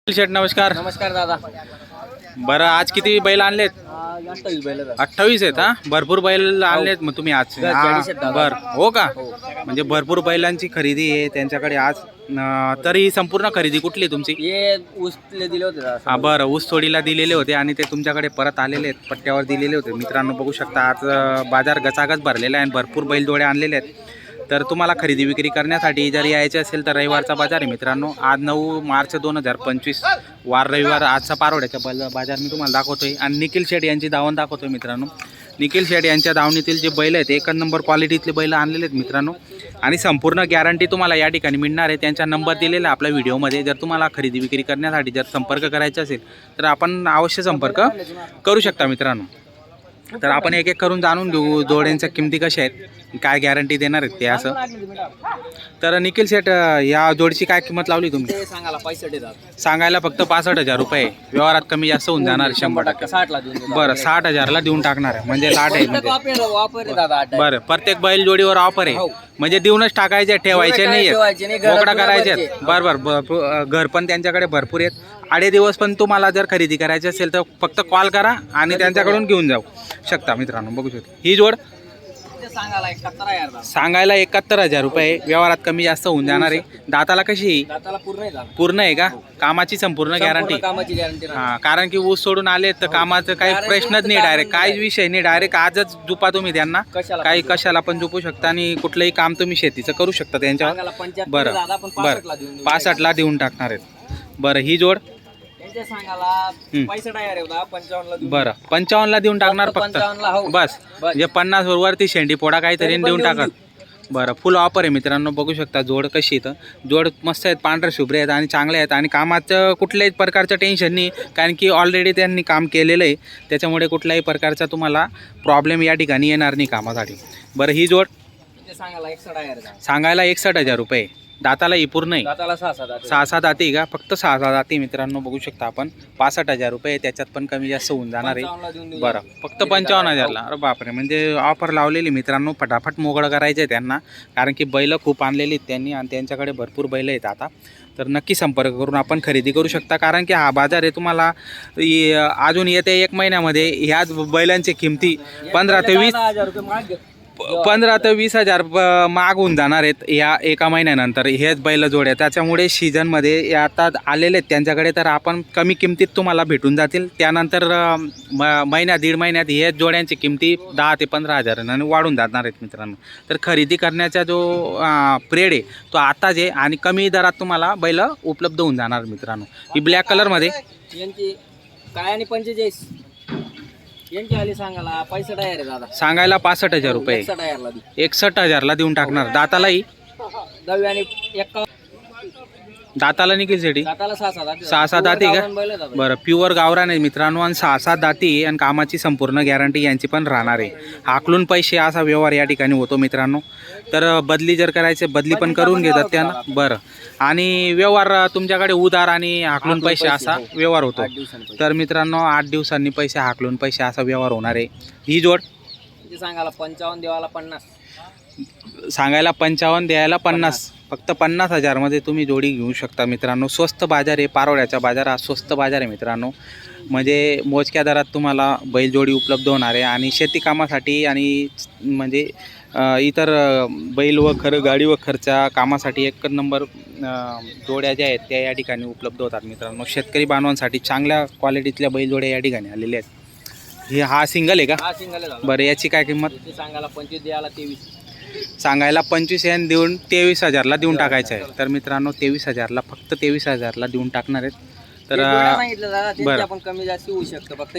शेठ नमस्कार. नमस्कार दादा. बरं, आज किती बैल आणलेत? 28 बैल. 28 आहेत. हा, भरपूर बैल आणलेत मग तुम्ही आज. बरं, हो का? म्हणजे भरपूर बैलांची खरेदी आहे त्यांच्याकडे आज. तरी संपूर्ण खरेदी कुठली तुमची? हे ऊसले दिले होते दादा. हा बरं, ऊस तोडीला दिलेले होते आणि ते तुमच्याकडे परत आलेले आहेत, पट्ट्यावर दिलेले होते. मित्रांनो बघू शकता आज बाजार गचागच भरलेला आहे आणि भरपूर बैलजोडे आणलेले आहेत. तर तुम्हाला खरेदी विक्री करण्यासाठी जर यायचे असेल तर रविवारचा बाजार आहे मित्रांनो. आज 9 मार्च 2025 वार रविवार. आजचा पारोड्याचा बाजार मी तुम्हाला दाखवतोय आणि निखिल शेठ यांची दावण दाखवतोय मित्रांनो. निखिल शेठ यांच्या दावणीतील जे बैल आहेत एक नंबर क्वालिटीतले बैल आणलेले आहेत मित्रांनो आणि संपूर्ण गॅरंटी तुम्हाला या ठिकाणी मिळणार आहे. त्यांचा नंबर दिलेला आपल्या व्हिडिओमध्ये. जर तुम्हाला खरेदी विक्री करण्यासाठी जर संपर्क करायचा असेल तर आपण अवश्य संपर्क करू शकता मित्रांनो. तर आपण एक एक करून जाणून घेऊ जोड्यांच्या किमती कशा आहेत, काय गॅरंटी देणार आहेत ते असं. तर निखिल शेठ, या जोडीची काय किंमत लावली तुम्ही? सांगायला 65,000. सांगायला फक्त 65,000 रुपये. व्यवहारात कमी जास्त होऊन जाणार 100%. 60ला देऊन. बरं, 60,000ला देऊन टाकणार आहे म्हणजे लाट आहे म्हणजे. वापर दादा. बरं, प्रत्येक बैल जोडीवर ऑफर आहे म्हणजे देऊनच टाकायचे, ठेवायचे नाही मोकळा करायचे. बरोबर, घर पण त्यांच्याकडे भरपूर आहेत. आडे दिवस पण तुम्हाला जर खरेदी करायची असेल तर फक्त कॉल करा आणि त्यांच्याकडून घेऊन जाऊ शकता मित्रांनो. बघू शकता ही जोड सांगायला 71,000. सांगायला 71,000 रुपये. व्यवहारात कमी जास्त होऊन जाणार आहे. दाताला कशी? दाताला पूर्ण आहे दादा. पूर्ण आहे का? कामाची संपूर्ण गॅरंटी? कामाची गॅरंटी. हा, कारण की ऊस सोडून आले तर कामाचं काही प्रश्नच नाही. डायरेक्ट काहीच विषय नाही. डायरेक्ट आजच झुपा तुम्ही त्यांना. काही कशाला पण झुपू शकता आणि कुठलंही काम तुम्ही शेतीचं करू शकता त्यांच्यावर. बरं बरं, 65ला देऊन टाकणार आहेत. बरं, ही जोड सांगाला 65,000. बरं, 55ला देऊन टाकणार फक्त. बस म्हणजे 50 वरती शेंडी पोडा काहीतरी देऊन टाकत. बरं, फुल ऑफर आहे मित्रांनो. बघू शकता जोड कशी इथं. जोड मस्त आहेत, पांढरे शुभ्रे आहेत आणि चांगले आहेत आणि कामाचं कुठल्याही प्रकारचं टेन्शन नाही कारण की ऑलरेडी त्यांनी काम केलेलं आहे. त्याच्यामुळे कुठल्याही प्रकारचा तुम्हाला प्रॉब्लेम या ठिकाणी येणार नाही कामासाठी. बरं, ही जोड सांगायला 61,000. सांगायला 61,000 रुपये. दाताला ही पूर्ण आहे? दाताला 6 6 दाती का? फक्त 6 दाती मित्रांनो. बघू शकता आपण 65,000 रुपये. त्याच्यात पण कमी जास्त होऊन जाणार आहे. बरं, फक्त 55,000ला. अरे बापरे, म्हणजे ऑफर लावलेली मित्रांनो. फटाफट मोकळं करायचं आहे त्यांना कारण की बैलं खूप आणलेली आहेत त्यांनी आणि त्यांच्याकडे भरपूर बैलं आहेत आता. तर नक्की संपर्क करून आपण खरेदी करू शकता कारण की हा बाजार आहे तुम्हाला अजून येत्या 1 महिन्यामध्ये ह्याच बैलांची किमती 15 ते 20 हजार महाग होऊन जाणार आहेत या एका महिन्यानंतर हेच बैल जोड्या. त्याच्यामुळे सीझनमध्ये आता आलेले आहेत त्यांच्याकडे तर आपण कमी किमतीत तुम्हाला भेटून जातील. त्यानंतर महिन्यात 1.5 महिन्यात हेच जोड्यांची किमती 10 ते 15 हजारांनी वाढून जाणार आहेत मित्रांनो. तर खरेदी करण्याचा जो पिरियड आहे तो आताच आहे आणि कमी दरात तुम्हाला बैल उपलब्ध होऊन जाणार मित्रांनो. ही ब्लॅक कलरमध्ये यांची काय आणि 45 यांची आली सांगायला 65,000 दादा. सांगायला 65,000 रुपये. 61,000ला देऊन टाकणार. दातालाही 10 आणि 1 दाताला निघेल शेटी? दाताला 6 दाती का? बरं, प्युअर गावरान आहे मित्रांनो आणि 6 दाती आणि कामाची संपूर्ण गॅरंटी यांची पण राहणार आहे. हाकलून पैसे असा व्यवहार या ठिकाणी होतो मित्रांनो. तर बदली जर करायचे बदली पण करून घेतात त्यांना. बरं, आणि व्यवहार तुमच्याकडे उधार आणि हाकलून पैसे असा व्यवहार होतो. तर मित्रांनो 8 दिवसांनी पैसे हाकलून पैसे असा व्यवहार होणार आहे. ही जोड सांगायला 55 देवाला 50. सांगायला 55 द्यायला 50. फक्त 50,000मध्ये तुम्ही जोडी घेऊ शकता मित्रांनो. स्वस्त बाजार आहे. पारोड्याचा बाजार हा स्वस्त बाजार आहे मित्रांनो. म्हणजे मोजक्या दरात तुम्हाला बैलजोडी उपलब्ध होणार आहे आणि शेती कामासाठी आणि म्हणजे इतर बैल व गाडी व खर्चा कामासाठी एक नंबर जोड्या ज्या आहेत त्या या ठिकाणी उपलब्ध होतात मित्रांनो. शेतकरी बांधवांसाठी चांगल्या क्वालिटीतल्या बैलजोड्या या ठिकाणी आलेल्या आहेत. हा सिंगल आहे का? हा सिंगल आहे. बरं, याची काय किंमत? सांगायला 25 द्यायला 23. सांगायला 25 याने देऊन 23,000ला देऊन टाकायचं आहे. तर मित्रांनो 23,000ला फक्त 23,000ला देऊन टाकणार आहेत. तर बरं, आपण कमी जास्त होऊ शकतो. फक्त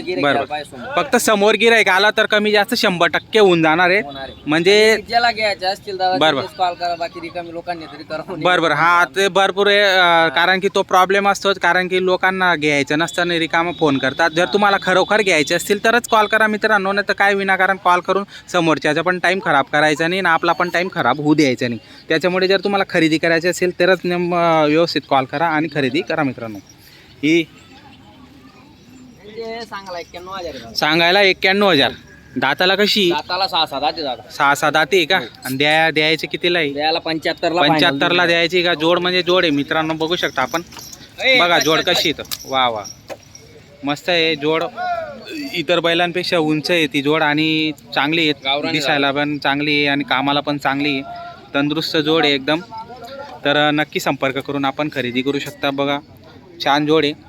फक्त समोर गिराईक आला तर कमी जास्त 100% होऊन जाणार आहे. म्हणजे ज्याला घ्यायचं असतील बरोबर कॉल करा. बाकी रिकामी लोकांनी तरी करा. बरोबर, हा ते भरपूर आहे कारण की तो प्रॉब्लेम असतोच कारण की लोकांना घ्यायचं नसताना रिकामं फोन करतात. जर तुम्हाला खरोखर घ्यायचे असतील तरच कॉल करा मित्रांनो. नाही तर काय विनाकारण कॉल करून समोरच्याचा पण टाईम खराब करायचा नाही आणि आपला पण टाईम खराब होऊ द्यायचा नाही. त्याच्यामुळे जर तुम्हाला खरेदी करायची असेल तरच व्यवस्थित कॉल करा आणि खरेदी करा मित्रांनो. ही सांगायला 91,000. दाताला कशी? दाताला 6 दाते दादा. 6 दाते का? आणि द्यायचे कितीला आहे? द्यायला 75ला. 75ला द्यायची का? जोड म्हणजे जोड आहे मित्रांनो. बघू शकता आपण बघा जोड कशी इथं, वा वा मस्त आहे जोड. इतर बैलांपेक्षा उंच आहे ती जोड आणि चांगली आहे, दिसायला पण चांगली आहे आणि कामाला पण चांगली आहे. तंदुरुस्त जोड आहे एकदम. तर नक्की संपर्क करून आपण खरेदी करू शकता. बघा छान जोड आहे.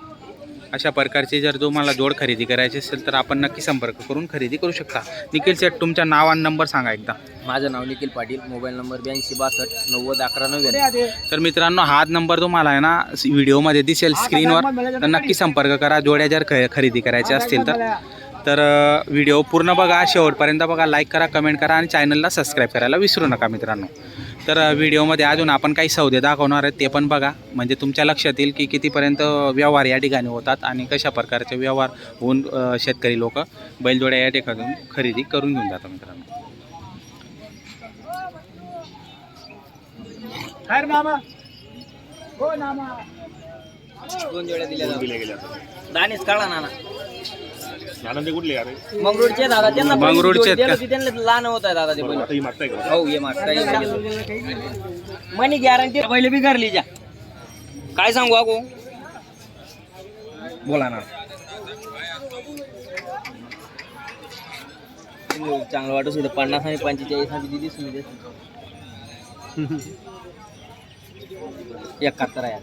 अशा प्रकारची जर तुम्हाला जोड खरेदी करायची असेल तर आपण नक्की संपर्क करून खरेदी करू शकता. निखिल शेठ तुमचं नाव आणि नंबर सांगा एकदा. माझं नाव निखिल पाटील, मोबाईल नंबर 8262 90 11 99. तर मित्रांनो हाच नंबर तुम्हाला आहे ना व्हिडिओमध्ये दिसेल स्क्रीनवर. तर नक्की संपर्क करा जोड्या जर खरेदी करायच्या असतील तर व्हिडिओ पूर्ण बघा, शेवटपर्यंत बघा, लाईक करा, कमेंट करा आणि चॅनलला सबस्क्राईब करायला विसरू नका मित्रांनो. तर व्हिडिओमध्ये अजून आपण काही सौदे दाखवणार आहेत ते पण बघा, म्हणजे तुमच्या लक्षात येईल की कितीपर्यंत व्यवहार या ठिकाणी होतात आणि कशा प्रकारचे व्यवहार होऊन शेतकरी लोक बैलजोड्या या ठिकाणी खरेदी करून घेऊन जातात मित्रांनो. दोन जोड्या दिल्या दानेच काढा नाना. आनंदी कुठले यार मंगरूळचे दादा, त्यांना मंगरूळचे आहेत का? त्यांना लहान होत आहे दादा ते बैल. आता ही मागताय का हो ये मागता मनी गॅरंटी पहिले बी करली जा. काय सांगू अगो, बोला ना. चांगलं वाटत होतं 50 आणि 45 साठी दिलीच मी 71 आहे.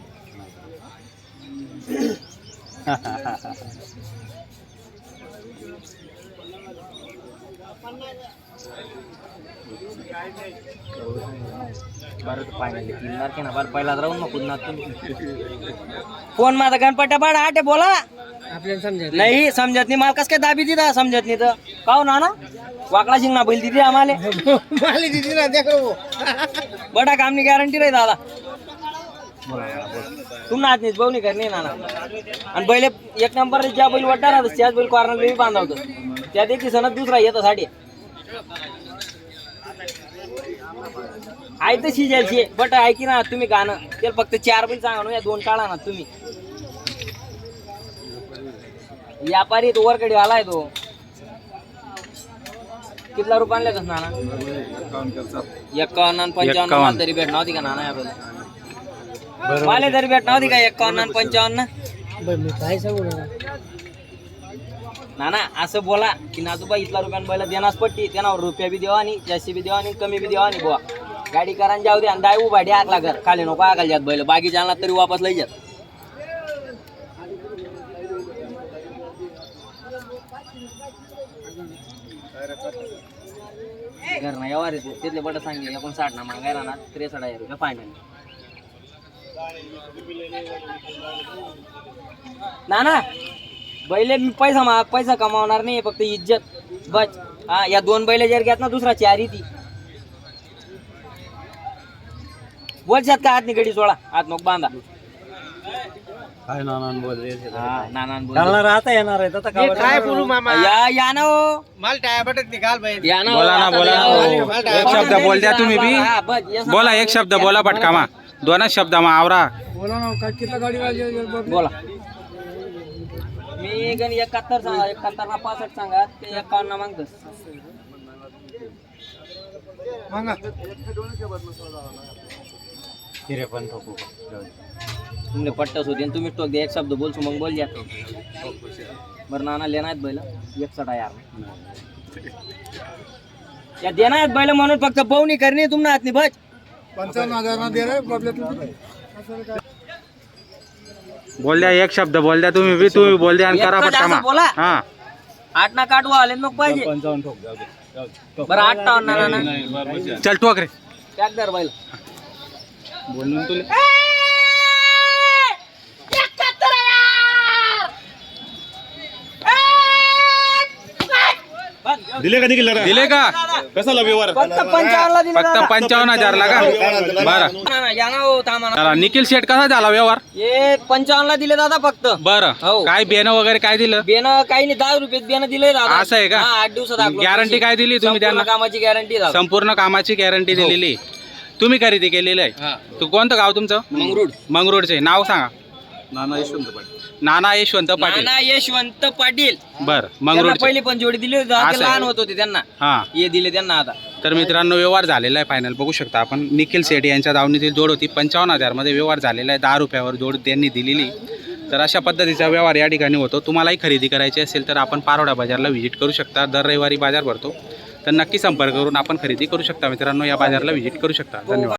फोन माझा गणपट्या पाड आटे बोला आपल्याला समजत नाही. समजत नाही मला कस काय दाबी दिदा समजत नाही तर काव ना वाकडा शिंगणा बैल दिदी आम्हाला बडा कामनी गॅरंटी रे दादा. तुम्हाला आज नाही बवणी करणे ना आणि बैल एक नंबर ज्या बैल वाटणार ना त्याच बैल कॉर्नर बी बांधावतो त्यात एक सणत दुसरा येतो साठी आहे तर शिजायची बट ऐकी ना तुम्ही गाणं ते फक्त 4 बैल सांगा ना, या 2 काढा ना तुम्ही. व्यापारी तो वरकडे आलाय तो कितला रुपयाला आणले नाना 51 आणि 55 मला तरी भेटणार होती का नाना याबद्दल मला तरी भेटणार होती का 51 आणि 55 काय सांगू नाना असं बोला की नाजूबा इतला रुपयानं बैला देणारच पट्टी त्यांना रुपया बी देवा आणि जास्ती बी देवा आणि कमी बी देवा आणि बुवा गाडी करा जाऊ दे आणि दाय उभा डे आग लागत खाली नको आगाल जात बैल बाकी जाणार तरी वापस लई जात. घर ना व्यवहार येतो तिथले बट सांगे 59 ना मागाय राहणार 63,000 रुपये फायनल. ना बैले मी पैसा कमावणार नाही फक्त इज्जत बस. हा या 2 बैले जर घेत ना दुसरा 4 येते बोलशात का हात गडी सोडा हात नको बांधा. काय नानान बोल रे आता येणार आहे काय बोलू मामा या ना हो माल टाया बटत निकाल भाई या ना बोला ना बोला ना. एक शब्द बोल द्या तुम्ही बी बोला, एक शब्द बोला पटकामा 2 शब्द मा आवरा बोला ना काय किती गाडी वाजली बोला. मी गण 71 सांगा 71 ना 65 सांगा ते 51 ना मागतस मागा पण ठोकू तुमने पट्टस होते तुम्ही टोक दे एक शब्द बोलसो मग बोल द्या बरं नाना लेना आहेत बैल 61 यार या देना आहेत बैल म्हणून फक्त बवणी करणे तुमना हात नाही बस 55,000 ना दे रे प्रॉब्लेम बोल द्या, एक शब्द बोल द्या तुम्ही बी, तुम्ही बोल द्या आणि करा एकच पटकामा. असं बोला. हा 8 ना काढू आले नको पाहिजे 55 ठोक जाऊ दे बरं 58 ना ना चल ठोक रे टॅक दर बैल बोलून तुला दिले का निघिल दिले का कसा व्यवहार फक्त 55 ला दिले फक्त 55,000 ला का बरं. या ना हो थांबा ना. चला निखिल शेठ कसा झाला व्यवहार? हे 55 ला दिले दादा फक्त बरं हो. काय बेन वगैरे काय दिलं? बेन काही नाही 10 रुपये बेन दिले दादा. असं आहे का? 8 दिवसात गॅरंटी काय दिली तुम्ही त्यांना? कामाची गॅरंटी दादा संपूर्ण कामाची गॅरंटी दिलेली तुम्ही खरेदी केलेली आहे. तू कोणतं गाव तुमचं? मंगरूळ मंगरूळचे नाव सांगा. नाना यशवंत पाटील नाना यशवंत पाटील. नाना यशवंत पाटील बरं त्यांना मंगरूळचे पहिली पण जोडी दिली होती दादा, ते असं आहे. लहान होत होते त्यांना हा हे दिले त्यांना आता तर मित्रांनो व्यवहार झालेला आहे फायनल बघू शकता आपण. निखिल सेठ यांच्या दावणीतील जोड होती 55,000मध्ये व्यवहार झालेला आहे. 10 रुपयावर जोड त्यांनी दिलेली. तर अशा पद्धतीचा व्यवहार या ठिकाणी होतो. तुम्हालाही खरेदी करायची असेल तर आपण पारोडा बाजारला व्हिजिट करू शकता. दर रविवारी बाजार भरतो, तर नक्की संपर्क करून आपण खरेदी करू शकता मित्रांनो. या बाजारला व्हिजिट करू शकता. धन्यवाद.